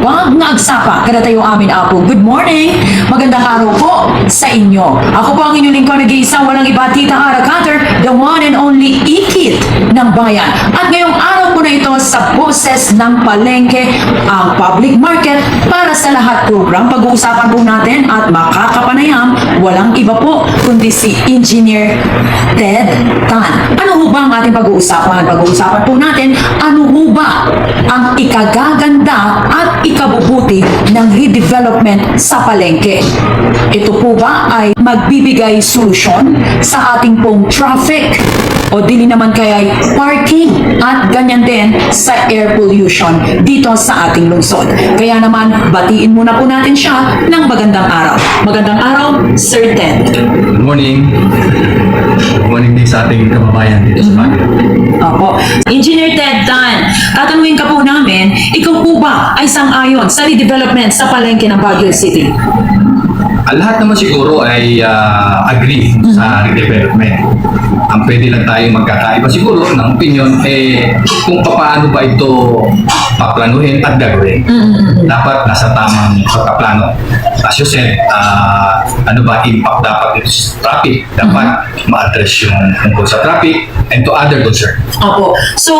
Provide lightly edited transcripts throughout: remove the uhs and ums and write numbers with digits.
Wag nga agsapa, kada tayo amin apo. Good morning! Magandang araw po sa inyo. Ako po ang inyong lingkod nag-iisang walang iba, Tita Ara Cutter, the one and only ikit ng bayan. At ngayong araw po na ito sa Boses ng Palengke, ang public market para sa lahat program. Pag-uusapan po natin at makakapanayam, walang iba po kundi si Engineer Ted Tan. Ano ho ba ang ating pag-uusapan? Pag-uusapan po natin, ano ho ba ang ikagaganda at ikabubuti ng redevelopment sa palengke? Ito po ba ay magbibigay solusyon sa ating pong traffic o dili naman kaya parking at ganyan din sa air pollution dito sa ating lungsod? Kaya naman, batiin muna po natin siya ng magandang araw. Magandang araw, Sir Ted. Good morning. Good morning din sa ating kababayan dito sa Baguio. Opo. Engineer Ted Tan, tatanungin ka po namin, ikaw po ba ay sang-ayon sa redevelopment sa palengke ng Baguio City? Lahat naman siguro ay agree sa redevelopment. Ang pwede lang tayo magkakaiba siguro ng opinion kung paano ba ito paplanuhin at gagawin. Dapat nasa tamang pagkaplano. As you said, ano ba impact dapat ito sa traffic? Dapat ma-address yung tungkol sa traffic and to other concern. Opo. So,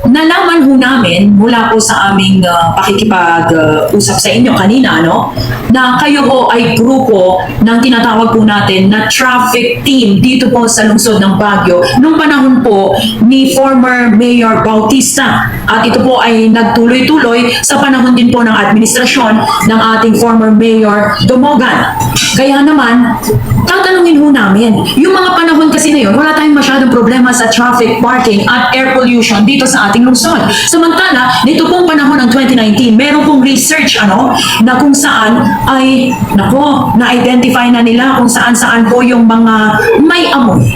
nalaman ho namin mula po sa aming pakikipag-usap sa inyo kanina, no, na kayo ho ay grupo ng tinatawag po natin na traffic team dito po sa lungsod ng Baguio nung panahon po ni former Mayor Bautista. At ito po ay nagtuloy-tuloy sa panahon din po ng administrasyon ng ating former Mayor Dumogan. Kaya naman, tatanungin ho namin, yung mga panahon kasi na yun, wala tayong masyadong problema sa traffic, parking at air pollution dito sa ating lungsod. Samantala, nito pong panahon ng 2019, meron pong research na kung saan ay, na-identify na nila kung saan-saan po yung mga may amoy.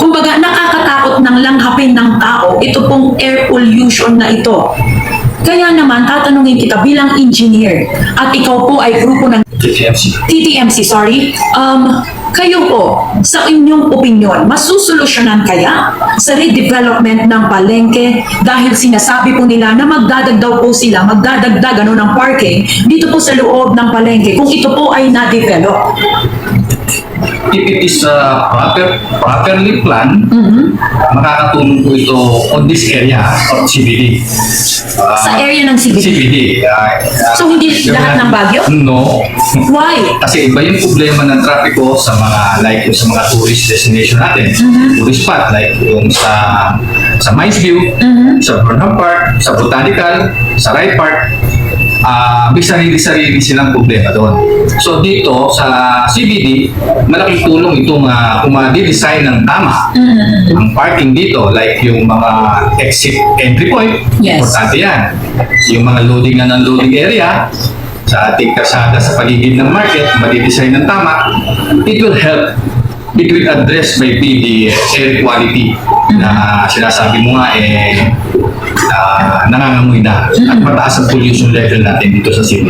Kumbaga, nakakatakot ng langhapin ng tao, ito pong air pollution na ito. Kaya naman, tatanungin kita bilang engineer at ikaw po ay grupo ng TTMC, sorry. Kayo po, sa inyong opinion, masusolusyonan kaya sa redevelopment ng palengke dahil sinasabi po nila na magdadagdaw po sila, magdadagdag ng parking dito po sa loob ng palengke kung ito po ay na-develop? If it is properly planned, makakatulong po ito on this area of CBD. Sa area ng CBD? So hindi lahat ng Baguio? No. Why? Kasi iba yung problema ng trapiko sa mga sa mga tourist destination natin. Tourist spot like yung sa Mines View, sa Burnham Park, sa Botanical, sa Ride Park. May sarili-sarili silang problema doon. So dito sa CBD, malaking tulong itong kung ma-design ng tama ang parking dito, like yung mga exit entry point, importante yan. Yung mga loading and unloading area sa ating kasada sa paligid ng market, ma-design ng tama, it will help. It will address maybe the air quality na sinasabi mo nga nangangamoy na at mataas ang pollution level natin dito sa city.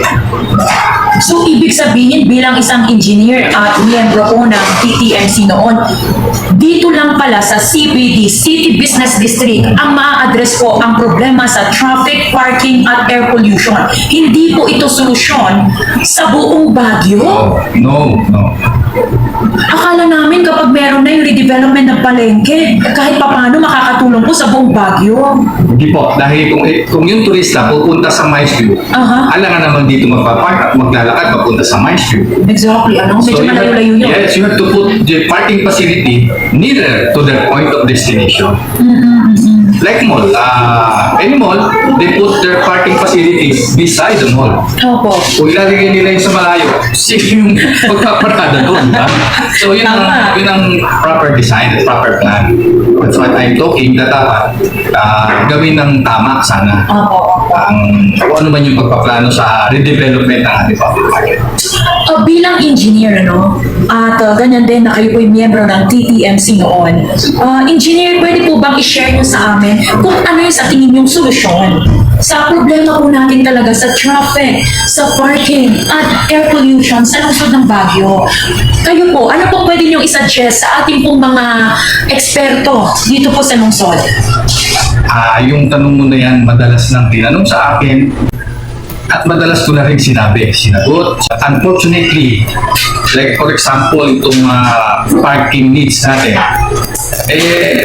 So, ibig sabihin bilang isang engineer at miyembro po ng TTMC noon, dito lang pala sa CBD, City Business District, ang ma-address po ang problema sa traffic, parking at air pollution. Hindi po ito solusyon sa buong Baguio. No. Akala namin kapag meron na yung redevelopment ng palengke, kahit papano makakatulong po sa buong Baguio. Hindi po, dahil kung yung turista pupunta sa Mines View, alangan naman dito magpapark at maglalakad papunta sa Mines View. Exactly, medyo malayo-layo yun. Yes, you have to put the parking facility nearer to their point of destination. Like mall, any mall, they put their parking facilities beside the mall. Opo. Kung ilalagay nila yung sa malayo, sige yung magpaparada doon. So yun ang proper design, proper plan. That's what I'm talking, na dapat gawin ng tama sana. Kung ano man yung pagpaplano sa redevelopment ng ating public market. Bilang engineer, at ganyan din na kayo po yung miyembro ng TTMC noon. Engineer, pwede po bang i-share nyo sa amin kung ano yung sa tingin yung solusyon sa problema po natin talaga sa traffic, sa parking, at air pollution sa lungsod ng Baguio? Kayo po, ano po pwede nyo isuggest sa ating pong mga eksperto dito po sa lungsod? Yung tanong mo na yan, madalas nang tinanong sa akin, At madalas ko na rin sinagot. Unfortunately, like for example, itong parking needs natin,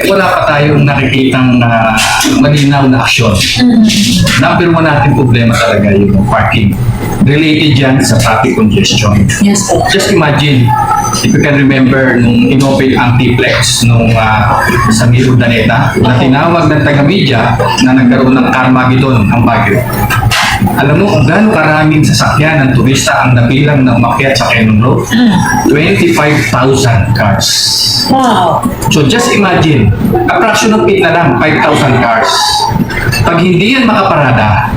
wala pa tayong nakikitang malinaw na aksyon. Number one natin problema talaga yung parking. Related yan sa traffic congestion. Yes po. Just imagine, if you can remember nung inoperate ang T-Plex nung sa Miro Daneta, na tinawag ng taga-media na nagkaroon ng Carmageddon ang Baguio. Alam mo kung gaano karaming sasakyan ng turista ang nabilang na umakyat sa Quezon Road? 25,000 cars. Wow. So just imagine, a fraction of it na lang, 5,000 cars. Pag hindi yan makaparada,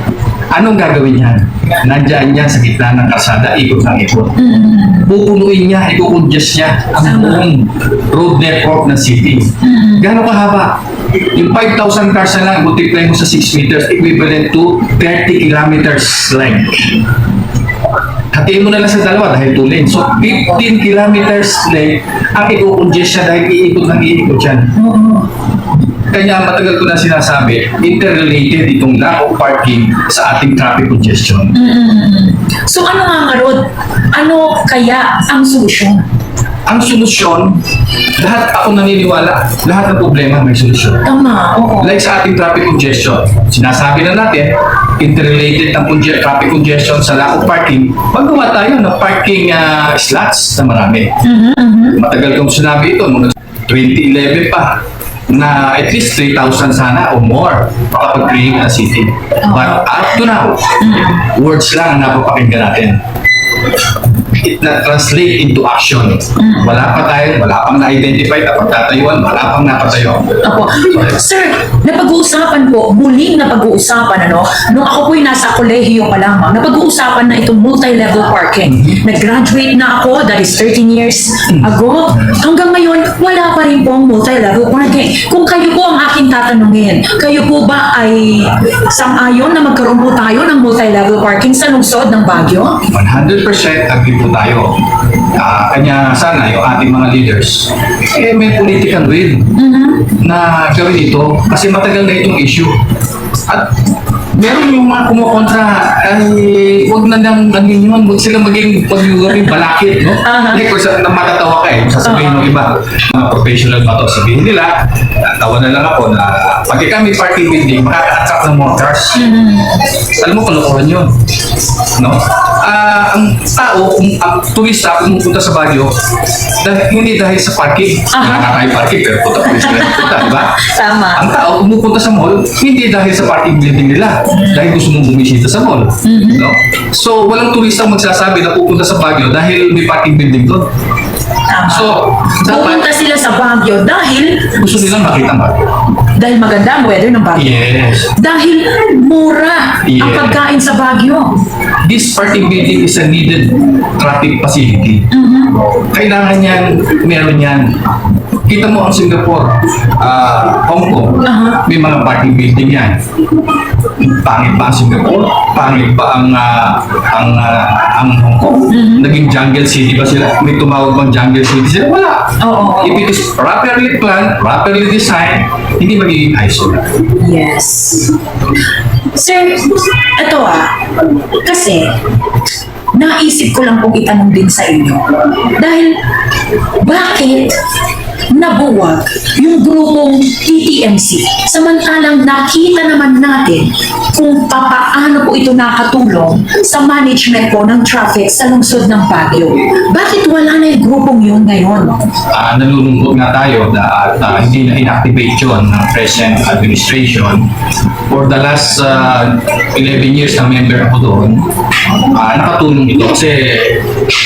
anong gagawin yan? Nandiyan yan sa gitna ng kalsada, ikot ng ikot. Pupunuin niya, ikukonjust niya ang buong road network ng city. Gano'ng kahaba? Yung 5,000 cars na lang, multiply mo sa 6 meters, equivalent to 30 kilometers length. Hatiin mo na lang sa dalawa dahil 2 lanes. So, 15 kilometers length ang ikukonjust siya dahil iikot ng iikot yan. Kaya matagal ko na sinasabi, interrelated itong lack of parking sa ating traffic congestion. So ano nga nga, Rod? Ano kaya ang solusyon? Ang solusyon, lahat ako naniniwala, lahat ng problema may solusyon. Tama, oo. Like sa ating traffic congestion, sinasabi na natin, interrelated ng traffic congestion sa lack of parking, magawa tayo ng parking slots na marami. Matagal kong sinabi ito, mga 2011 pa, na at least 3,000 sana o more makapag-create na city. But up to now, words lang ang napapakinggan natin. It not translate into action. Wala pang na-identify na pagtatayuan, wala pang napatayo. Ako. Sir, napag-uusapan po, muling napag-uusapan, nung ako po'y nasa kolehiyo pa lamang, napag-uusapan na itong multi-level parking. Nag-graduate na ako, that is 13 years ago. Hanggang ngayon, wala pa rin po ang multi-level parking. Kung kayo po ang aking tatanungin, kayo po ba ay sang-ayon na magkaroon po tayo ng multi-level parking sa lungsod ng Baguio? 100% agree po tayo. Kanya sana yung ating mga leaders, may political will na gawin ito kasi matagal na itong issue. At meron yung mga kumukontra, ay huwag na nang yun, huwag sila maging balakit, no? Like, kung matatawa ka sasabihin ng iba, mga professional ba ito, sabihin nila, tawa na lang ako na pag may parking building, makaka-attract ng more cars. Alam mo, kalokohan yun. No? Ang tao, ang turista, pumupunta sa Baguio, hindi dahil sa parking. Nakakaya parking, pero punta, di ba? Tama. Ang tao, pumupunta sa mall, hindi dahil sa parking building nila, dahil gusto mong bumisita sa mall. No? So, walang turista magsasabi na pupunta sa Baguio dahil may parking building doon. Tama. So, Pupunta sila sa Baguio dahil gusto nilang makita ang Baguio. maganda ang weather ng Baguio. Yes. Dahil mura ang Yeah. pagkain sa Baguio. This parking building is a needed traffic facility. Kailangan yan, meron yan. Kita mo ang Singapore, Hong Kong, may mga parking building yan. Pangit ba ang Singapore? Pangit ba ang Hong Kong? Naging jungle city ba sila? May tumawag bang jungle city sila? Wala. Oo. If it is properly planned, properly designed, hindi magiging eyesore. Yes. Sir, ito kasi naisip ko lang pong itanong din sa inyo. Dahil bakit nabuwag yung grupong TTMC samantalang nakita naman natin kung paano po ito nakatulong sa management po ng traffic sa lungsod ng Baguio. Bakit wala na yung grupong yun ngayon? Nalulungkot nga tayo na hindi na inactivate yun ng present administration. For the last 11 years na member ako doon, nakatulong ito kasi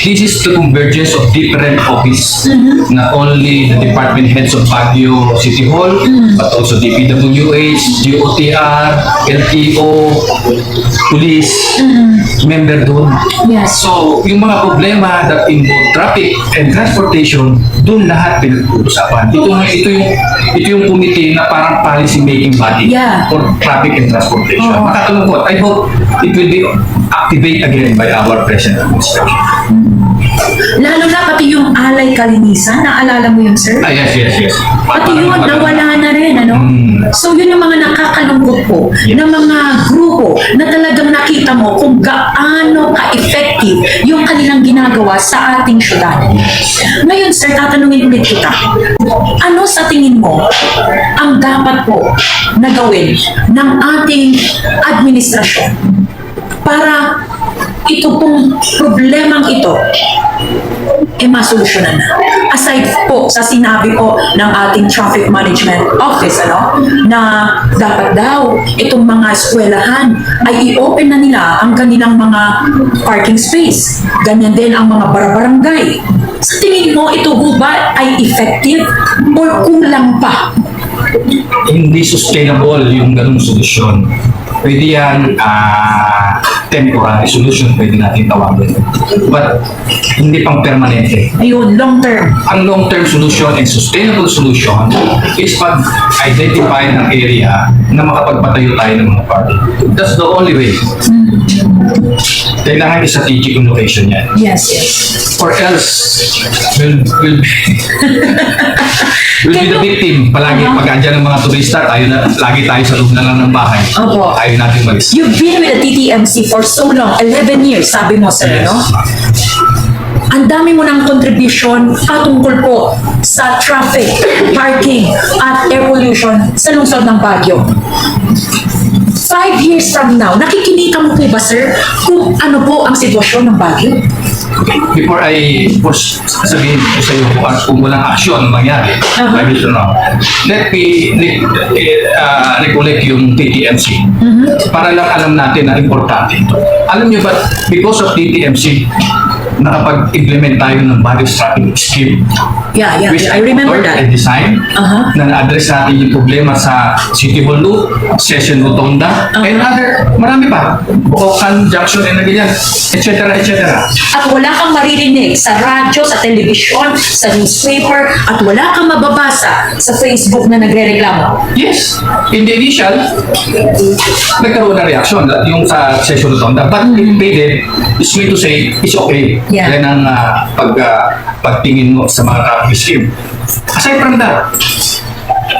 this is the convergence of different office, not only the department heads of Baguio City Hall, but also DPWH, DOTR, LTO, police, member doon. Yes. So, yung mga problema that involve traffic and transportation, doon lahat pinag-uusapan. Ito yung committee na parang policy making body Yeah. for traffic and transportation. Oo. Makakalungkot. I hope it will be activate again by our present administration. Lalo na pati yung alay kalinisan, naalala mo yun, sir? Ah, yes. Pati yun, nawala na rin, ano? So, yun yung mga nakakalungkot po na mga grupo na talagang nakita mo kung gaano ka-effective yung kanilang ginagawa sa ating syudad. Ngayon, sir, tatanungin ulit kita. Ano sa tingin mo ang dapat po na gawin ng ating administrasyon para ito pong problemang ito masolusyonan na. Aside po sa sinabi po ng ating Traffic Management Office, na dapat daw itong mga eskwelahan ay i-open na nila ang kanilang mga parking space. Ganyan din ang mga barabarangay. Sa tingin mo, ito po ba ay effective or kulang pa? Hindi sustainable yung ganung solusyon. Pwede yan temporary solution, pwede natin tawagin. But hindi pang permanente. Ayun, long term. Ang long-term solution and sustainable solution is pag-identify ng area na makapagpatayo tayo ng mga parking. That's the only way. Kailangan strategic location yan. Yes. Or else, we'll be the victim. Palagi pag andyan ng mga turista, lagi tayo sa loob na lang ng bahay. Opo. Ayaw natin malis. You've been with the TTMC for so long, 11 years, sabi mo, sir, Yes. no? Ang dami mo ng contribution patungkol po sa traffic, parking, at air pollution sa lungsod ng Baguio. 5 years from now, nakikinita mo po ba, sir, kung ano po ang sitwasyon ng Baguio? Before sabihin ko sa iyo kung walang aksyon mangyari, I will know. Let me recollect yung TTMC para lang alam natin na importante ito. Alam niyo ba, because of TTMC, nakapag-implement tayo ng various traffic scheme. Yeah, Which I remember thought that. and design na na-address natin yung problema sa City Hall Loop, Session Rotonda, and other, marami pa. Bukokan, Junction, and ganyan, etc. At wala kang maririnig sa radyo, sa telebisyon, sa newspaper, at wala kang mababasa sa Facebook na nagre-reklamo. Yes, in the initial, nagkaroon na reaction yung sa Session Rotonda, but invaded, is meant to say, it's okay. Yeah. Yan ang pagtingin mo sa mga traffic scheme. Aside from that,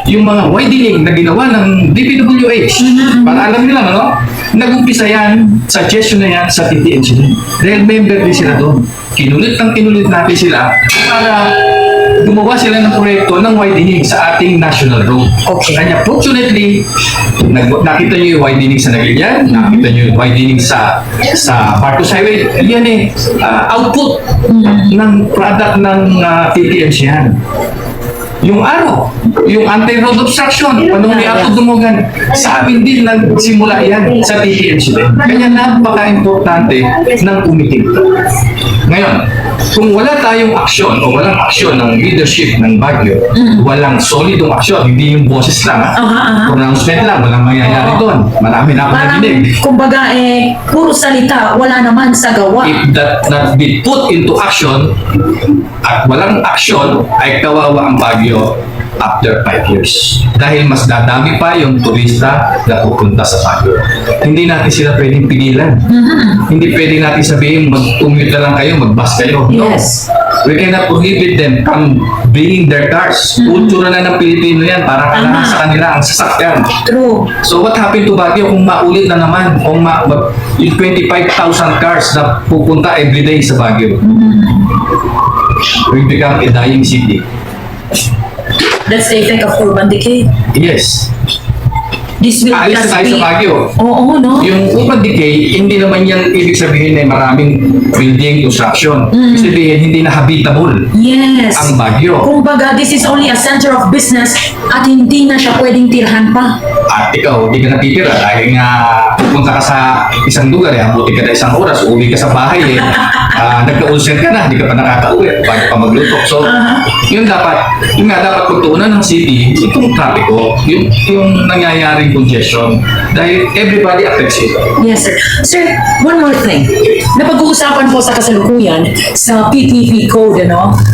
yung mga widening na ginawa ng DPWH, para alam nila, nag-umpisa yan, suggestion na yan sa TTMC. Dahil member din sila doon. Kinulit natin sila para gumawa sila ng proyekto ng widening sa ating national road. Okay. Kanya fortunately, nakita nyo yung widening sa Nagilian, nakita nyo yung widening sa Marcos Highway. Yan output ng product ng TTMC yan. Yung yung anti-road obstruction, panong ni Ato Dumugan, sa amin din nagsimula yan sa TTMC din. Kaya napaka-importante ng umitim. Ngayon, kung wala tayong aksyon o walang aksyon ng leadership ng Baguio, walang solidong aksyon, hindi yung boses lang, pronouncement lang, walang mangyayari doon. Marami na ako Parang, narinig. kumbaga, puro salita, wala naman sa gawa. If that not be put into action at walang aksyon, ay kawawa ang Baguio after 5 years. Dahil mas dadami pa yung turista na pupunta sa Baguio. Hindi natin sila pwedeng pigilan. Hindi pwedeng natin sabihin mag-commute na lang kayo, mag-bus kayo. No. Yes. We cannot prohibit them from bringing their cars. Kultura na ng Pilipino yan, para kailangan sa kanila ang sasakyan. True. So what happened to Baguio kung maulit na naman, kung yung 25,000 cars na pupunta everyday sa Baguio? We become a dying city. That's the effect of urban decay. Yes. This will Alis na just tayo be... sa Baguio. Oo, no? Yung urban decay, hindi naman yan ibig sabihin na maraming building construction. Ibig sabihin, hindi na habitable Yes. ang Baguio. Kumbaga, this is only a center of business at hindi na siya pwedeng tirhan pa. At ikaw, hindi ka natitira dahil nga pupunta ka sa isang lugar, abuti ka na isang oras, uwi ka sa bahay, nagka-ulcer ka na, hindi ka pa nakaka-uwi, bago pa magluto. So, yun nga dapat pagtuunan ng city, itong trapiko, yung nangyayaring maging congestion dahil everybody affects it. Yes, sir. Sir, one more thing. Napag-uusapan po sa kasalukuyan sa PPP Code,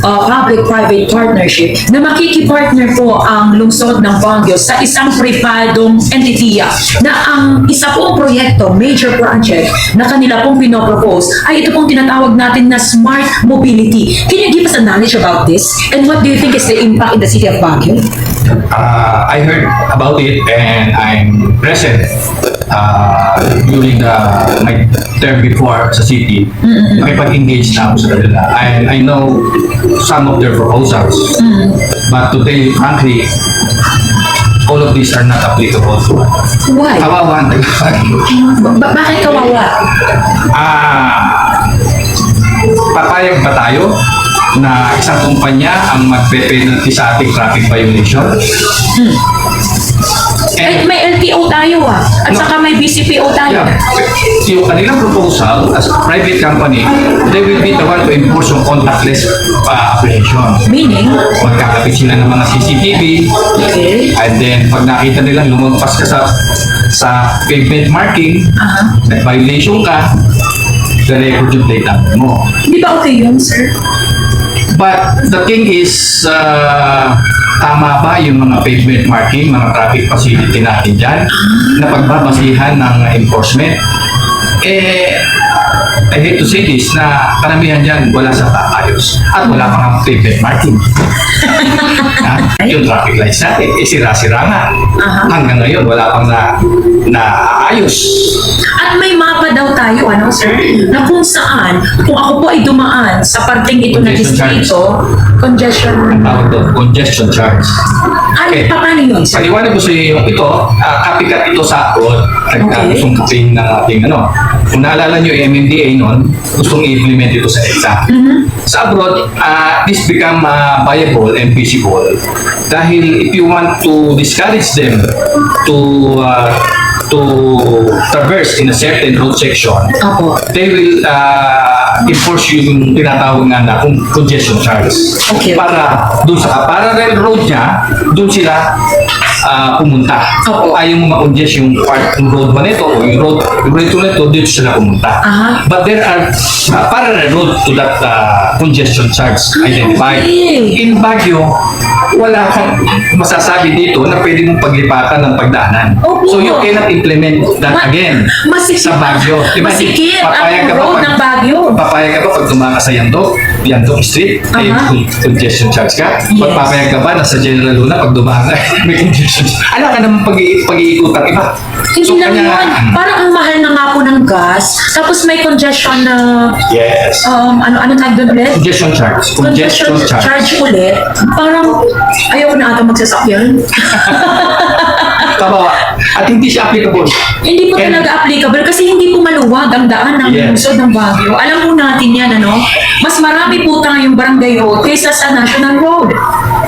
Public-Private Partnership, na makikipartner po ang lungsod ng Baguio sa isang pribadong entitiya na ang isa pong proyekto, major project, na kanila pong pinopropose ay ito pong tinatawag natin na Smart Mobility. Can you give us a knowledge about this? And what do you think is the impact in the city of Baguio? I heard about it and I'm present during my term before sa city. Nakipag-engage na ako sa kanila. And I know some of their proposals. But to tell you frankly, all of these are not applicable to us. Why? Kawawa ang Bakit kawawa? Papayag ba tayo na isang kumpanya ang magpe-penalty sa ating traffic violation? May LTO tayo at No. saka may BCPO tayo. Yeah. Yung kanilang proposal as a private company, they will be the one to enforce yung contactless application. Meaning, Magkakapit sila ng mga CCTV, okay, and then pag nakita nilang lumagpas ka sa pavement marking, nag-violation ka, the-record yung plate number mo. di ba okay yun, sir? But the thing is, tama ba yung mga pavement marking, mga traffic facility natin dyan, na pagbabasihan ng enforcement? I hate to say this, na karamihan dyan wala sa ayos at wala pang pavement marking. Yung traffic lights natin, sira-sira nga. Hanggang ngayon, wala pang naayos. At may mapa daw tayo, sir, na kung saan, kung ako po ay dumaan sa parting ito na Congestion distrito, congestion, Ang tawag doon, congestion charge. paano yun, sir? Paliwanag ko sa iyo ito, copycat ito sa abroad. Okay. Gustong campaign ng ating Kung naalala nyo yung MMDA noon, gustong i-implement ito sa EDSA. Sa abroad, this become viable and feasible. Dahil if you want to discourage them to traverse in a certain road section, Opo. they will enforce yung tinatawag nga na congestion charge. Okay. Para doon sa parallel road niya, doon sila pumunta. Opo. Ayaw mo ma-congest yung part ng road ba nito o yung road nito, dito sila pumunta. But there are parallel road to that congestion charge identified. Okay. In Baguio, wala kang masasabi dito na pwede mong paglipatan ng pagdaanan. Opo. So you cannot implement that again Masikip, sa Baguio. Diba? masikip Papayag ka ang ba road pag- ng Baguio. Papayag ka ba pag tumakas sa Yandok Street, may congestion charge ka? Yes. Papayag ka ba na sa General Luna pag dumaan ka, may congestion charge? Alam ka naman pag-iikutan iba. Hindi lang kanya- yun. Parang ang mahal na nga po ng gas, tapos may congestion na, Yes. ano tag doon ulit? Congestion charge. Congestion charge. Charge ulit. Parang, ayaw na ata magsasakyan. Kabawa. At hindi siya applicable. Hindi po And- talaga applicable kasi hindi po maluwag ang daan ng Yes. lungsod ng Baguio. Alam po natin yan, mas marami po tayong barangay road kaysa sa national road.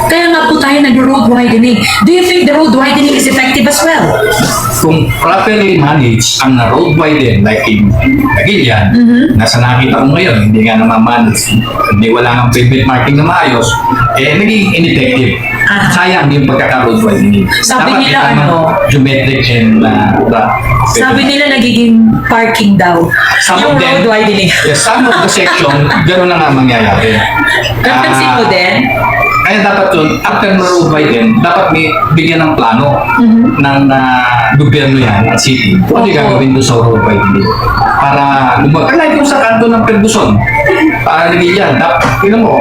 Kaya nga po tayo nag-road widening. Do you think the road widening is effective as well? Kung properly managed ang road widen like in Cagayan, nasa nakita ko ngayon, hindi nga naman-manage, hindi wala nga pavement marking na maayos, naging ineffective. Sayang yung pagkaka-road widening. Sabi Dapat nila, itaman geometric and Sabi nila nagiging parking daw. Some Yung of them- road widening. yes, some of the section, gano'n na nga mangyayari. Napansin mo din? Kaya dapat yun, after na road widen, dapat may bigyan ng plano ng gobyerno yan, ng city. Kung ano yung gagawin doon sa road widening. Para like yung sa kanto ng Ferguson. Para naging yan. Tingnan mo,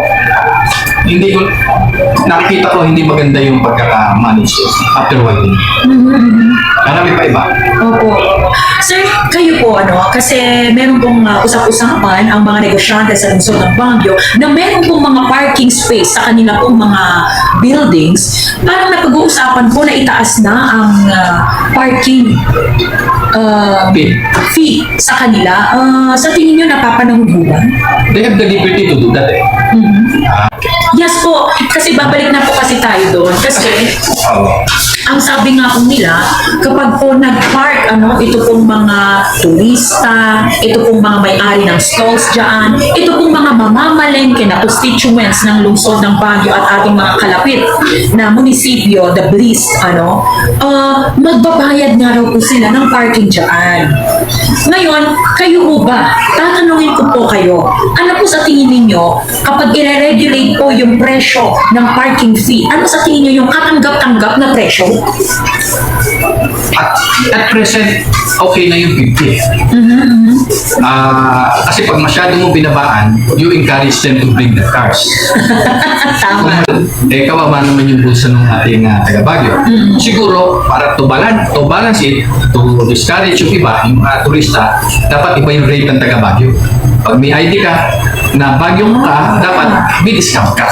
hindi ko, nakikita ko hindi maganda yung pagkaka-manage after widening. Marami pa iba. Opo. Sir, kayo po, kasi meron pong usap-usapan ang mga negosyante sa lungsod ng Baguio na meron pong mga parking space sa kanila pong mga buildings. Parang napag-uusapan po na itaas na ang parking fee sa kanila. Sa tingin nyo, napapanahon po ba? They have the liberty to do that eh. Yes po, kasi babalik na po kasi tayo doon. Kasi ang sabi nga po nila, kapag po nag-park, ito pong mga turista, ito pong mga may-ari ng stalls dyan, ito pong mga mamamalengke na constituents ng lungsod ng Baguio at ating mga kalapit na munisipyo, the Blist, magbabayad nga raw po sila ng parking dyan. Ngayon, kayo po ba, tatanungin ko po kayo, ano po sa tingin ninyo, kapag i-regulate po yung presyo ng parking fee, ano sa tingin niyo yung katanggap-tanggap na presyo? At present, okay na yung 50. Kasi pag masyado mo binabaan, you encourage them to bring the cars. Tama. Kawawa naman yung bulsa ng ating taga Baguio. Siguro, para to balance it, to discourage yung iba, yung mga turista, dapat iba yung rate ng taga Baguio. Pag may ID ka, na Baguio ka, dapat may discount ka.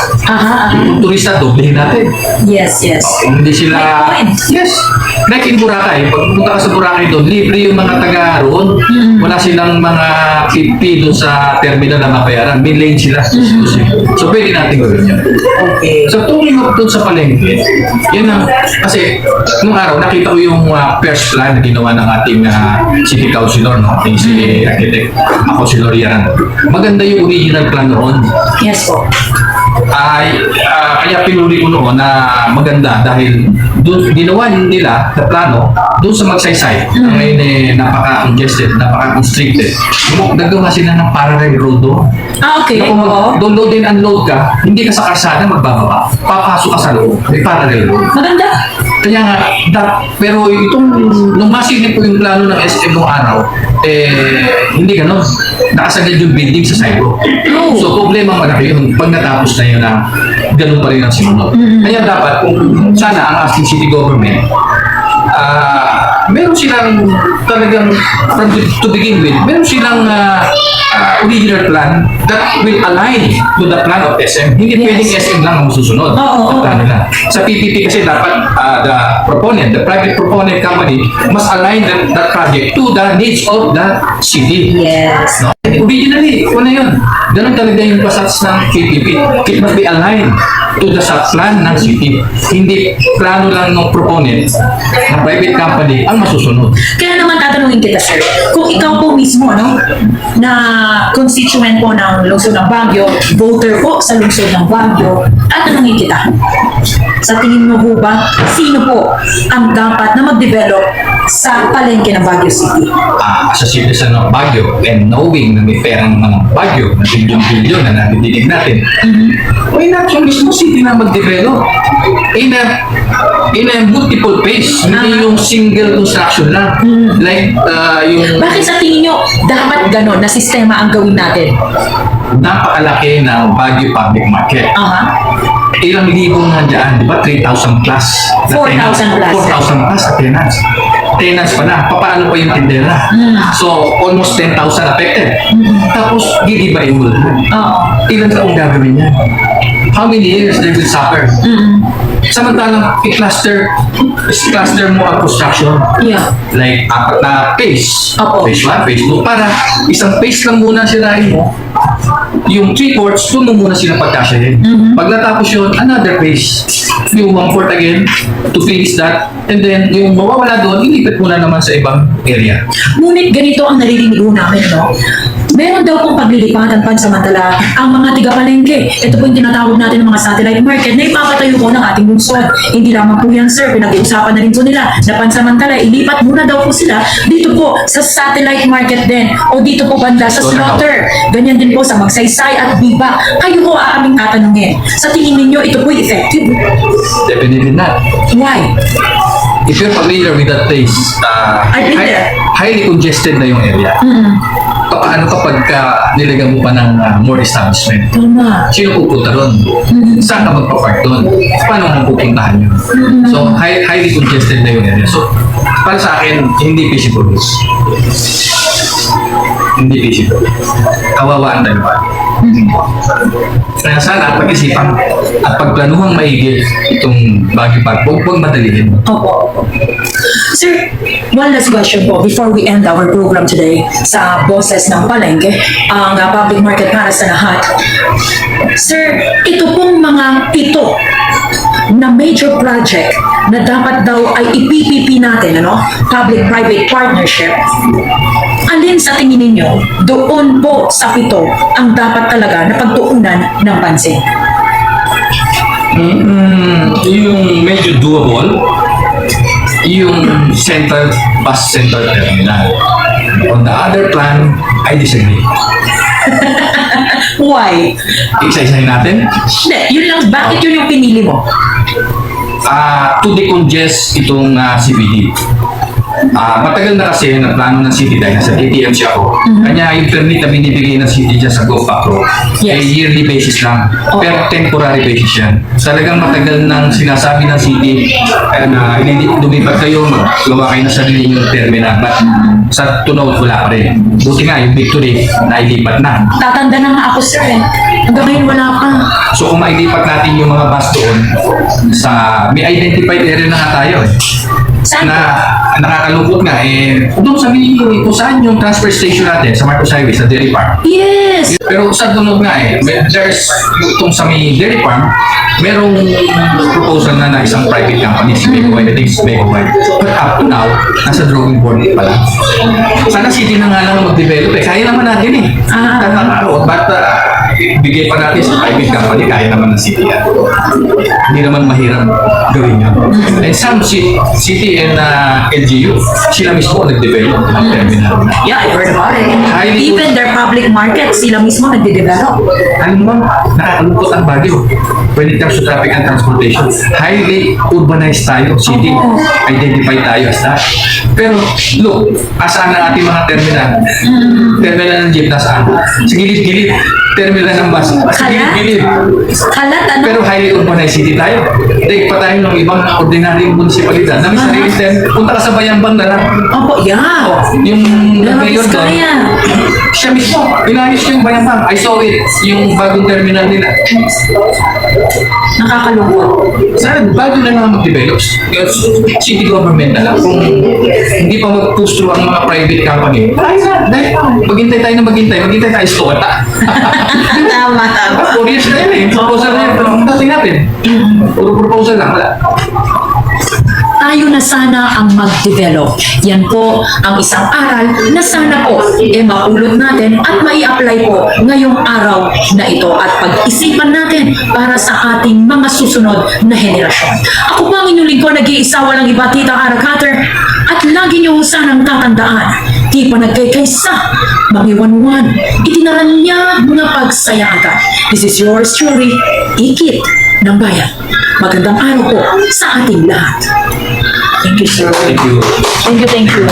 Yung turista, doblehin natin. Yes. Hindi sila... May point. Yes. Like in Boracay, pag pumunta ka sa Boracay doon, libre yung mga taga roon. Wala silang mga fee doon sa terminal na mabayaran. May lane sila. So, pwede natin gawin yan. Okay. So, tuloy mo doon sa palengke, yun ang... Kasi, nung araw, nakita ko yung first plan na ginawa ng ating city councilor, no? Ating si architect, ako si Lorian. Maganda yung original plan noon. Yes po. Kaya pinuli ko noon na maganda dahil doon ginawa nila na plano doon sa Magsaysay. Ngayon napaka-congested, napaka-constricted. Nagawa sila ng parallel road doon. Okay. Na kung doon load and unload ka, hindi ka sa karsada magbababa. Papasok ka sa loob. May parallel road. Maganda. Kaya nga, pero itong, nung masigit po yung plano ng SM noong araw, hindi ganon. Nakasagad yung building sa sidewalk. So, problema malaki yun. Pag natapos na yun na ganun pa rin ang simunod. Kaya dapat, kung sana ang ating city government, meron silang talagang, to begin with, meron silang original plan that will align to the plan of SM. Hindi pwedeng SM lang ang susunod. Ang plano nila. Sa PPP kasi dapat the private proponent company must align that project to the needs of the city. Yes. No? Originally, una yun. Ganun talaga yung pasats ng PPP. It must be aligned to the plan ng city. Hindi plano lang ng proponent ng private company ang masusunod. Kaya naman tatanungin kita, sir, kung ikaw po mismo, na constituent po ng lungsod ng Baguio, voter po sa lungsod ng Baguio, tatanungin kita, sa tingin mo po ba, sino po ang dapat na mag-develop sa palengke ng Baguio City? As a citizen of Baguio and knowing na may perang mga Baguio na bilyon-bilyon na nadidinig natin, why not yung mismo city na mag-develop in a multiple phase, hindi yung single construction lang. Like yung... Bakit sa tingin nyo dapat ganon na sistema ang gawin natin? Napakalaki ng Baguio Public Market. Ilang libo nga dyan, di ba? 3,000 plus. 4,000 plus. 4,000 plus na tenants. Tenants pa na. Paano pa yung tindera? So, almost 10,000 affected. Tapos, gigibain mo lahat. Ilan taong gagawin niya? How many years they will suffer? Samantalang, i-cluster mo ang construction. Yeah. Like, apat na phase. Opo. Phase 1, phase 2. Para isang phase lang muna sirain mo. Yung 3/4, doon mo muna sila pagkasyahin. Pag natapos yun, another phase. Yung 1/4 again, to finish that. And then, yung mawawala doon, ilipat muna naman sa ibang area. Ngunit ganito ang naririnig ko namin, meron daw pong paglilipatan pansamantala ang mga tiga-palengke. Ito po yung tinatawag natin ng mga satellite market na ipapatayo po ng ating lungsod. Hindi lamang po yan, sir. Pinag-uusapan na rin po nila na pansamantala, ilipat muna daw po sila dito po sa satellite market din o dito po banda sa slaughter. Ganyan din po sa Magsaysay at Biba. Kayo po ang aming tatanungin. Sa tingin ninyo, ito po effective? Definitely not. Why? If you're familiar with that place, I've been there. highly congested na yung area. Paano kapag nilagyan mo pa ng more establishment? Tama. Sino pupunta doon? Saan ka magpa-park doon? Paano mo pupuntahan yun? So, highly congested na yung area. So, para sa akin, hindi feasible. Hindi feasible. Kawawa ang dalawa. Kaya sana pag-isipan at pagplanuhang maigi itong Baguio Park, huwag madalihin. Opo. Sir, one last question po before we end our program today sa boses ng palengke, ang public market para sa lahat. Sir, ito pong mga ito na major project na dapat daw ay ipipipi natin, ano? Public-private partnership. Alin sa tingin ninyo, doon po sa 7 ang dapat talaga na pagtuunan ng pansin? Yung medyo doable, yung central bus center terminal. On the other plan, I disagree. Why? Isa-isahin natin. Hindi, yun lang. Bakit yun yung pinili mo? To decongest itong CBD. Matagal na kasi na plano ng city dahil nasa ATM siya ako. Kanya yung permit na binibigay ng city dyan sa GoFac Pro, Yes. yearly basis lang. Oo. Pero temporary basis yan. Talagang matagal nang sinasabi ng city na lumipat kayo, magawa kayo ng sarili yung terminal. But sa tunaw, wala pa rin. Buti nga, yung victory, nailipat na. Tatanda na nga ako, sir. Hanggang ngayon wala pa. So kung mailipat natin yung mga bus doon, may identified area na nga tayo eh. Saan? Na nakakalungkot nga doon sa kung saan yung transfer station natin sa Marcos Highway sa Dairy Farm. Yes! Pero sa dunog nga there's itong sa may Dairy Farm, merong proposal na isang private company, si Mego White, I think it's Mego White. But up to now, nasa drawing board pa lang. Sana city na nga lang mag-develop kaya naman natin But bigay pa natin sa private company, kaya naman ng city yan. Hindi naman mahirap gawin yun. And some city and LGU, sila mismo nag-develop ng terminal. Yeah, I heard about it. Highly- Even their public market, sila mismo nagde-develop. Ano naman, nakakalungkot ang Baguio when it comes to traffic and transportation. Highly urbanized tayo, city. Oo. Identify tayo as that. Pero, look, asaan ang ating mga terminal? Terminal ng jeep, nasaan? Sa gilid-gilid. Terminal ng bus, sa gilid-gilid. Kalat, ano? Pero highly urbanized city tayo. Take pa tayo ng ibang ordinaryong munisipalidad na may sarili punta ka sa Bayambang na lang. Opo, yeah. Yung Nueva mayor doon, Vizcaya. siya mismo, inayos yung Bayambang. I saw it, yung bagong terminal nila. Nakakalungkot. Sana bago na lang mag-develop, city government na lang. Kung hindi pa mag-push through ang mga private company, dahil maghintay tayo na maghintay tayo sa kota. Tama, tama. 4 years na yun proposal na yun, pero ang dating natin, puro proposal lang, wala. Tayo na sana ang mag-develop. Yan po ang isang aral na sana po mapulot natin at mai-apply po ngayong araw na ito at pag-isipan natin para sa ating mga susunod na henerasyon. Ako po ang inyong lingkod, nag-iisa, walang iba, Tita Ara Cutter, at lagi niyo sanang tatandaan, di pa nagkaysa, mangiwan-wan, itinaran niya mga pagsaya agad. This is yours truly, Ikit ng Bayan. Magandang araw po sa ating lahat. Thank you, sir. Thank you. Thank you, thank you.